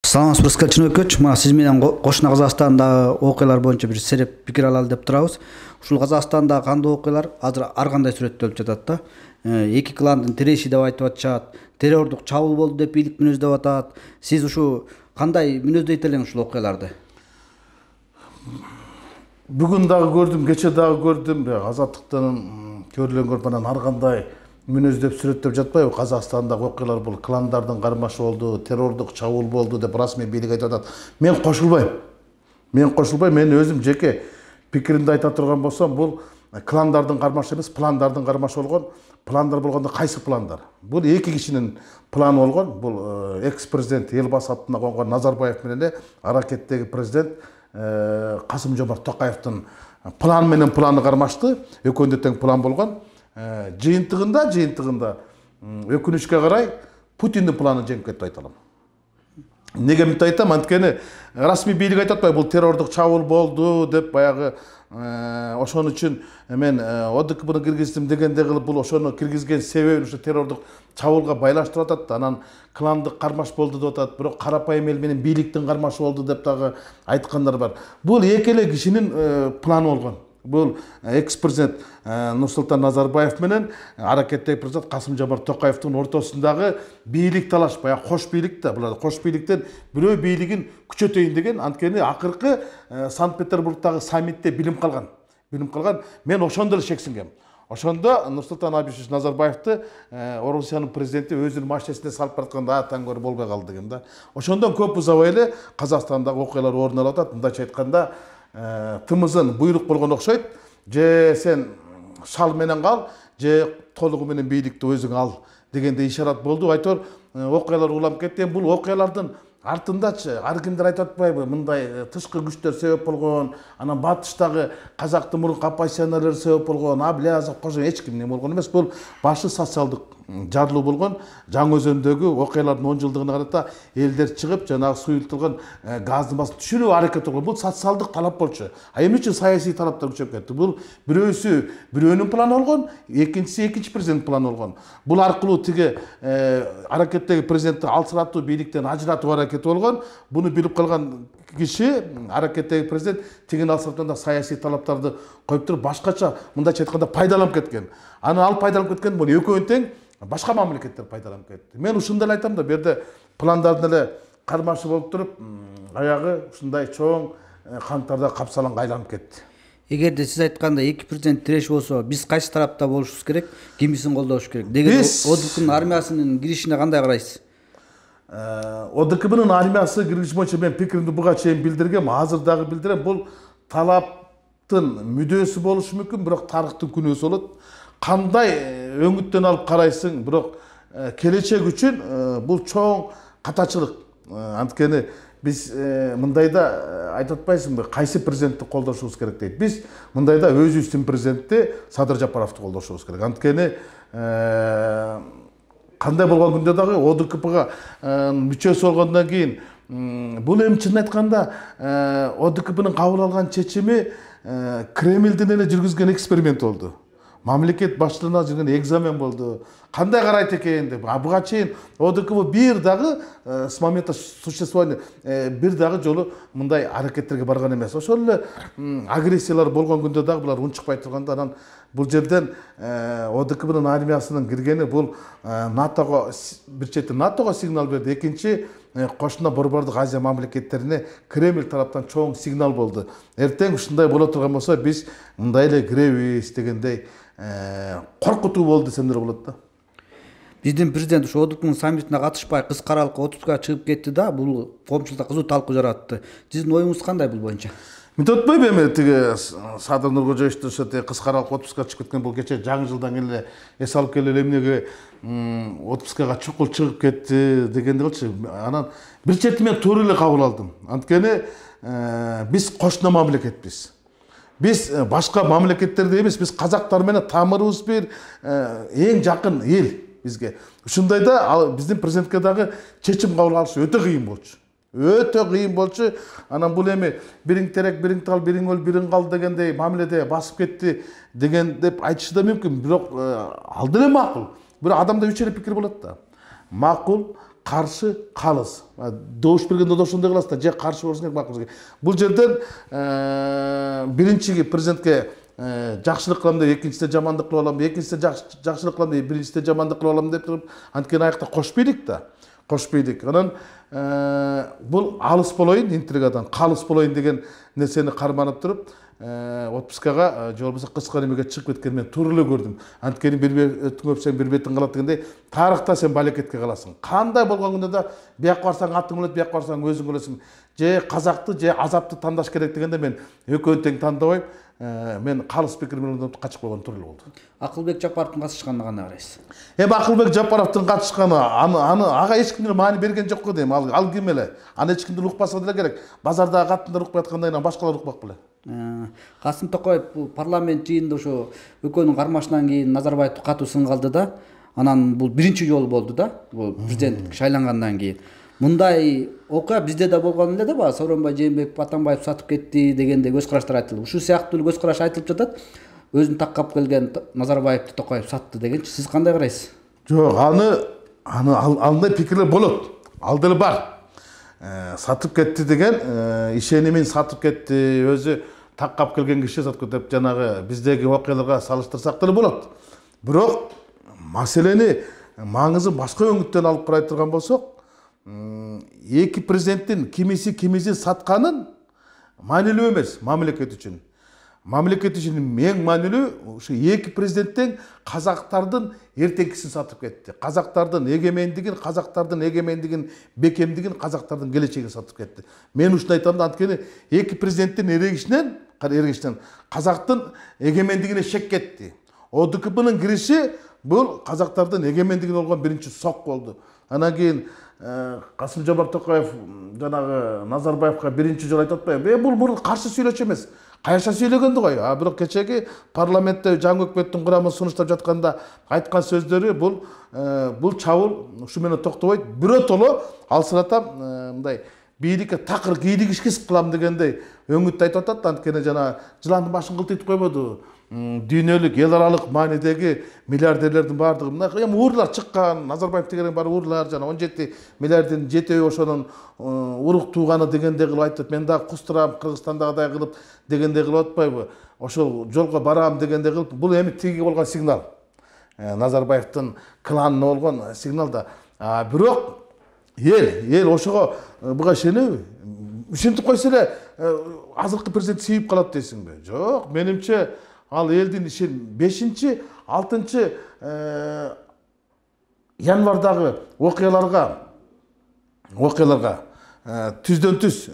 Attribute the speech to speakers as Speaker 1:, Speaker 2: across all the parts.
Speaker 1: Саламатсызбы, Рыскелдин Өкөч. Мына сиз менен Кошуна Казакстандагы окуялар боюнча бир сереп пикир алалы деп турабыз. Ушул Казакстанда кандай окуялар азыр ар кандай сүрөттөлүп жатат да. Эки кландын тиреши деп айтып атышат, террордук чабуул болду деп бийлик мүнөздөп атат. Сиз ушу кандай мүнөздөйт элеңиз ушул окуяларды?
Speaker 2: Бүгүн дагы көрдүм, кече дагы көрдүм. Азаттыктан көрүлгөн менен ар кандай мүнөздөп сүрөттөп жатпайбы? Казакстандагы окуялар бул кландардын кармашы болду, террордук чабуул болду деп расмий бийлик айтып атат. Мен кошулбайм. Мен өзүм жеке пикиримди айта турган болсом, бул кландардын кармашы эмес, пландардын кармашы болгон. Пландар болгондо кайсы пландар? Бул эки кишинин планы болгон. Бул экс-президент Елбасы атына конгон Назарбаев менен аракеттеги президент Касым-Жомарт Токаевдин планы кармашты. Экөөндө тең план болгон. Жыйынтыгында өкүнүчкө карай Путиндин планы жеңип кетти айта алам. Неге мынтип айтам? Анткени расмий бийлик айтып атпайбы, бул террордук чабуул болду деп баягы ошон үчүн мен ОДКБны киргиздим дегенде кылып, бул ошону киргизген себебин ушу террордук чабуулга байлаштырып атат. Анан кландык кармаш болду деп атат, бирок карапайым эл менен бийликтин кармашы болду деп дагы айткандар бар. Бул эки эле кишинин планы болгон. Бул экс-президент Нурсултан Назарбаев менен аракеттеги президент Касым-Жомарт Токаевдин ортосундагы бийлик талаш, баягы кош бийлик да. Булар кош бийликтен бирөө бийлигин күчөтөйүн деген, анткени акыркы Санкт-Петербургдагы саммитте билим калган. Мен ошондо эле шексингем. Ошондо Нурсултан Абишевич Назарбаевди Орусиянын президенти өзүнүн машинесине салып баратканда таң көрүп болбой калды деген да. Ошондон көп узабай эле Казакстандагы окуялар орун алып атат. Мындайча айтканда, тымызын буйрук болгон окшойт. Же сен шал менен кал, же толугу менен бийликти өзүң ал дегенде ишарат болду. Айтор окуялар улам кетти. Бул окуялардын артындачы ар кимдер айтып атпайбы? Мындай тышкы күчтөр себеп болгон, анан батыштагы казактын мурунку оппозиционерлери себеп болгон, Аблязов, Кожо эч ким неме болгон эмес. Бул башы социалдык жарлуу болгон. Жаңы Өзөндөгү окуялардын 10 жылдыгына карата элдер чыгып, жанагы суюлтулган газдын басын түшүрүү аракети болгон. Бул социалдык талап болчу. А эми үчүн саясий талаптар күчөп кетти. Бул бирөөсү бирөөнүн планы болгон, экинчиси экинчи президент планы болгон. Бул аркылуу тиги аракеттеги президентти алсыратуу, бийликтен ажыратуу аракети болгон. Буну билип калган киши, аракеттеги президент тигин алсыратында саясий талаптарды коюп туруп башкача, мындайча айтканда, пайдаланып кеткен. Аны ал пайдаланып кеткен, бул экөөнү тең башка мамлекеттер пайдаланып кетти. Мен ушундай эле айтам да, бу жерде пландардын эле кармашы болуп туруп, аягы ушундай чоң кантарда капсаланга айланып кетти.
Speaker 1: Эгерде сиз айткандай эки президент тиреш болсо, биз кайсы тарапта болушубуз керек, кимисин колдош керек? Деген ОДКБнын армиясынын киришине кандай карайсыз?
Speaker 2: ОДКБнын армиясы киргизиш боюнча мен пикиримди буга чейин билдиргем, азыр дагы билдирем. Бул талаптын мүдөөсү болушу мүмкүн, бирок тарыхтын күнөөсү болот. Кандай өңүттөн алып карайсың, бирок келечек үчүн бул чоң катачылык. Анткени биз мындайда айтып атпайсыңбы, кайсы президентти колдошубуз керек дейт. Биз мындайда өзүбүздүн президентти Садыр Жапаровду колдошубуз керек. Анткени кандай болгон күндө дагы ОДКБга мүчөсү болгондон кийин бул эми чынын айтканда ОДКБнын кабыл алган чечими Кремлдин эле жүргүзгөн эксперимент болду. Мамлекет башчылыгына жүргөн экзамен болду. Кандай карайт экен деп. Буга чейин ОДКБ бир дагы с момента существования бир дагы жолу мындай аракеттерге барган эмес. Ошол эле агрессиялар болгон күндө дагы булар унчукпай турганда, анан бул жерден ОДКБнын армиясынын киргени бул НАТОго, бир чети НАТОго сигнал берди, экинчи Кошуна Борбордук Азия мамлекеттерине Кремль тараптан чоң сигнал болду. Эртең ушундай боло турган болсо, биз мындай эле киребиз дегендей коркутуу болду десем деле болот да.
Speaker 1: Биздин президент ушу ОДКБнын саммитине катышпай кыска аралыкка отпускага чыгып кетти да, бул коомчулукта кызуу талкуу жаратты. Сиздин оюңуз кандай бул боюнча?
Speaker 2: Мынтип атпайбы, эми тиги Садыр Нуркожоевичтин ошо кыска аралык отпускага чыгып кеткен, бул кече жаңы жылдан кийин эле эс алып келип эмнеге отпускага чукул чыгып кетти дегенди кылчы. Анан бир чети мен туура эле кабыл алдым. Анткени биз кошуна мамлекетпиз. Биз башка мамлекеттерде эмес, биз казактар менен тамырыбыз бир, эң жакын эл бизге. Ушундайда биздин президентке дагы чечим кабыл алыш өтө кыйын болчу. Анан бул эми бириң терек, бириң тал, бириң өл, бириң кал дегендей мамиледе басып кетти деген деп айтышы да мүмкүн. Бирок ал деле макул. Бирок адамда үч эле пикир болот да. Макул, каршы калыс. Добуш бергенде да ошондой кыласыз да, же каршы болуш керек, макул керек. Бул жерден биринчиги президентке жакшылык кылам деп, экинчисинде жамандык кылып алам, экинчисинде жакшылык кылам деп, биринчисинде жамандык кылып алам деп туруп, анткени аякта кошпойдук да. Кошпойдук. Анан бул алыс болоюн интригадан, калыс болоюн деген нерсени карманып туруп, отпускага же болбосо кыска немеге чыгып кеткен мен туура эле көрдүм. Анткени бир бетиң өпсөң бир бетиң калат дегендей, тарыхта сен балекетке каласың. Кандай болгон күндө да бияк барсаң атың өлөт, бияк барсаң өзүң өлөсүң. Же казакты, же азапты тандаш керек дегенде мен экөөнү тең тандабайм. Мен калыс пикир менен качып койгон туура эле болду.
Speaker 1: Акылбек Жапаровдун катышканына кандай карайсыз?
Speaker 2: Акылбек Жапаровдун катышканы ага эч ким маани берген жок го дейм. Ал ким эле? Аны эч кимдин укпаса деле керек. Базардагы каттындар укпай аткандай башкалар укпак беле.
Speaker 1: Касым Токаев парламент жыйынында ошо экөөнүн кармашынан кийин Назарбаевди катуу сынга алды да. Анан бул биринчи жолу болду да. Бул президент шайлангандан кийин. Мындай окуя бизде да болгон эле да, баягы Сооронбай Жээнбеков Атамбаев сатып кетти дегенде көз караштар айтылды. Ушул сыяктуу көз караш айтылып жатат. Өзүн таккап келген Назарбаевди Токаев сатты дегенчи. Сиз кандай карайсыз?
Speaker 2: Жок, андай пикирлер болот. Ал деле бар. Сатып кетти деген ишенимин сатып кетти, өзү таккап келген киши сатып кетти деп жанагы биздеги окуяларга салыштырсак деле болот. Бирок маселени маңызын башка өңүттөн алып карай турган болсок, эки президенттин кимиси сатканын маанилүү эмес мамлекет үчүн. Мамлекет үчүн эң маанилүү ушу эки президенттин казактардын эртеңкисин сатып кетти. Казактардын эгемендигин, бекемдигин, казактардын келечегин сатып кетти. Мен ушуну айтам да, анткени эки президенттин эрегишинен казактын эгемендигине шек кетти. ОДКБнын кириши бул казактардын эгемендигине болгон биринчи сок болду. Анан кийин Касым-Жомарт Токаев жанагы Назарбаевга биринчи жолу айтып атпайбы? Бул каршы сүйлөчү эмес. Кайша сүйлөгөндү ғой. Бирок кечеги парламентте жаңы өкмөттүн курамын сунуштап жатканда айткан сөздөрү бул чабуул ушу менен токтобойт. Биротоло алсыратам мындай бийликке такыр кийдигишкис кылам дегендей өңүттү айтып атат. Анткени жана жыландын башын кылтыйтып койбоду. Дүйнөлүк, эл аралык маанидеги миллиардерлердин баардыгы мына эми уурлар чыккан, Назарбаев деген бар уурлар жана 17 миллиарддын 7 ошонун урук тууганы дегендей кылып айтып, мен дагы кустурам Кыргызстандагыдай кылып дегендей кылып атпайбы? Ошол жолго барам дегендей кылып, бул эми тиги болгон сигнал. Назарбаевдин кланына болгон сигнал да. Бирок эл ошого буга ишенеби? Ушинтип койсо эле азыркы президент сүйүп калат дейсиңби? Жок, менимче ал элдин ишин 5-6 январдагы окуяларга түздөн түз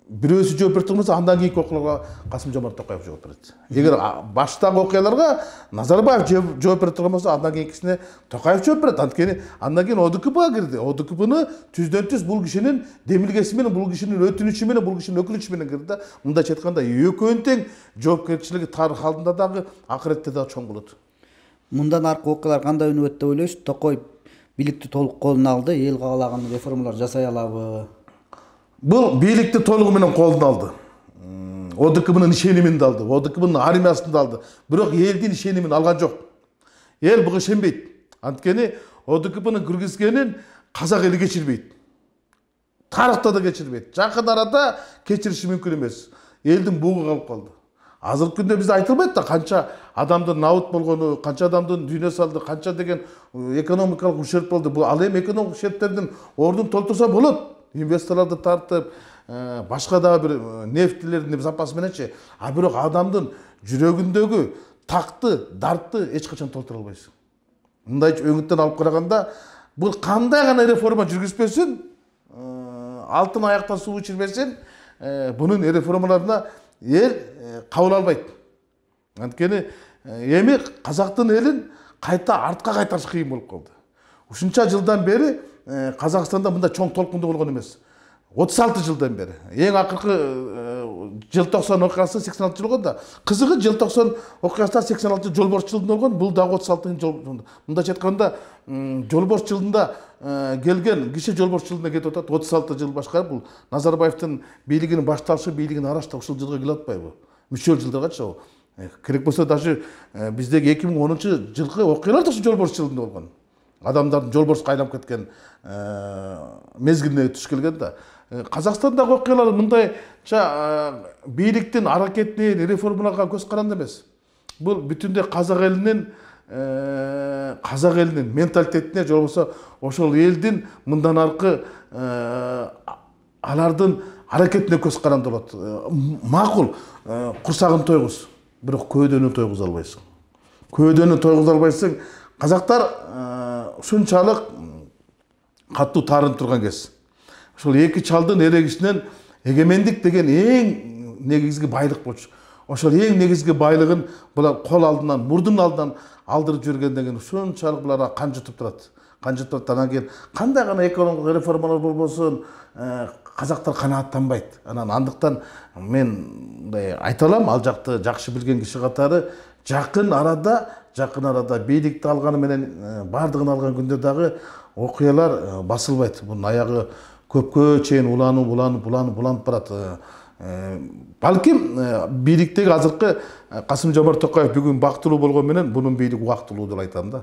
Speaker 2: бирөөсү жооп бере турмаса, андан кийинки окуяларга Касым-Жомарт Токаев жооп берет. Эгер баштагы окуяларга Назарбаев жооп бере турган болсо, андан кийинкисине Токаев жооп берет. Анткени андан кийин ОДКБга кирди. ОДКБны түздөн түз бул кишинин демилгеси менен, бул кишинин өтүнүчү менен, бул кишинин өкүнүчү менен кирди да. Мындайча айтканда, экөөнүн тең жоопкерчилиги тарых алдында дагы, акыретте дагы чоң болот.
Speaker 1: Мындан аркы окуялар кандай өнүгөт деп ойлойсуз? Токаев бийликти толук колуна алды, эл каалаган реформалар жасай алабы?
Speaker 2: Бул бийликти толугу менен колуна алды. ОДКБнын ишенимин алды, ОДКБнын армиясын алды. Бирок элдин ишенимин алган жок. Эл буга ишенбейт. Анткени ОДКБнын киргизгенин казак эли кечирбейт. Тарыхта да кечирбейт. Жакын арада кечириши мүмкүн эмес. Элдин бугу калып калды. Азыркы күндө бизде айтылбайт да, канча адамдын наут болгону, канча адамдын дүйнө салды, канча деген экономикалык ушерп болду. Бул ал эми экономикалык ушерптердин ордун толтурса болот. Инвесторларды тартып, башка дагы бир нефтилердин запасы мененчи. Бирок адамдын жүрөгүндөгү такты, дартты эч качан толтура албайсың. Мындай өңүттөн алып караганда, бул кандай гана реформа жүргүзбөсүн, алтын аяктан суу ичирбесин, бунун реформаларына эл кабыл албайт. Анткени эми казактын элин кайта артка кайтарыш кыйын болуп калды. Ушунча жылдан бери Казакстанда мындай чоң толкундуу болгон эмес. 36 жылдан бери. Эң акыркы желтоқсан окуясы 86 жыл болгон да. Кызыгы желтоқсан окуясында 86 жолборс жылында болгон, бул дагы 36 жыл. Мындайча айтканда, жолборс жылында келген киши жолборс жылына кетип атат, 36 жыл башкарып, бул Назарбаевдин бийлигинин башталышы, бийлигинин араштыгы ушул жылга келип атпайбы? Мүчөл жылдаргачы. Керек болсо даже биздеги 2010 жылкы окуялар да ушул жолборс жылында болгон. адамдардын жолборско айланып кеткен мезгилине туш келген да. Казакстандагы окуялар мындайча бийликтин аракетине, реформаларга көз каранды эмес. Бул бүтүндөй казак элинин менталитетине, же болбосо ошол элдин мындан аркы алардын аракетине көз каранды болот. Макул, курсагын тойгуз, бирок көөдөнү тойгуза албайсың. Көөдөнү тойгуза албайсың. Казактар ушунчалык катуу таарынып турган кез. Ошол эки чалдын эрегишинен эгемендик деген эң негизги байлык болчу. Ошол эң негизги байлыгын булар кол алдынан, мурдун алдынан алдырып жүргөн деген ушунчалык буларга кан жутуп турат. Кан жутуп турат. Анан кийин кандай гана экономикалык реформалар болбосун, казактар канааттанбайт. Анан андыктан мен мындай айта алам, ал жакты жакшы билген киши катары жакын арада бийликти алганы менен бардыгын алган күндө дагы окуялар басылбайт. Бунун аягы көпкө чейин уланып барат. Балким бийликтеги азыркы Касым-Жомарт Токаев бүгүн бактылуу болгон менен бунун бийлиги убактылуу деп айтам да.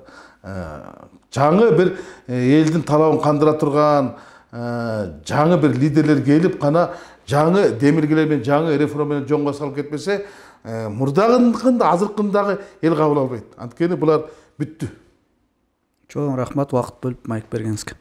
Speaker 2: Жаңы бир элдин талабын кандыра турган жаңы бир лидерлер келип кана жаңы демилгелер менен, жаңы реформа менен жонго салып кетпесе, мурдагында азыркындагы эл кабыл албайт. Анткени булар бүттү.
Speaker 1: Чоң рахмат, убакыт бөлүп майк бергениңизге.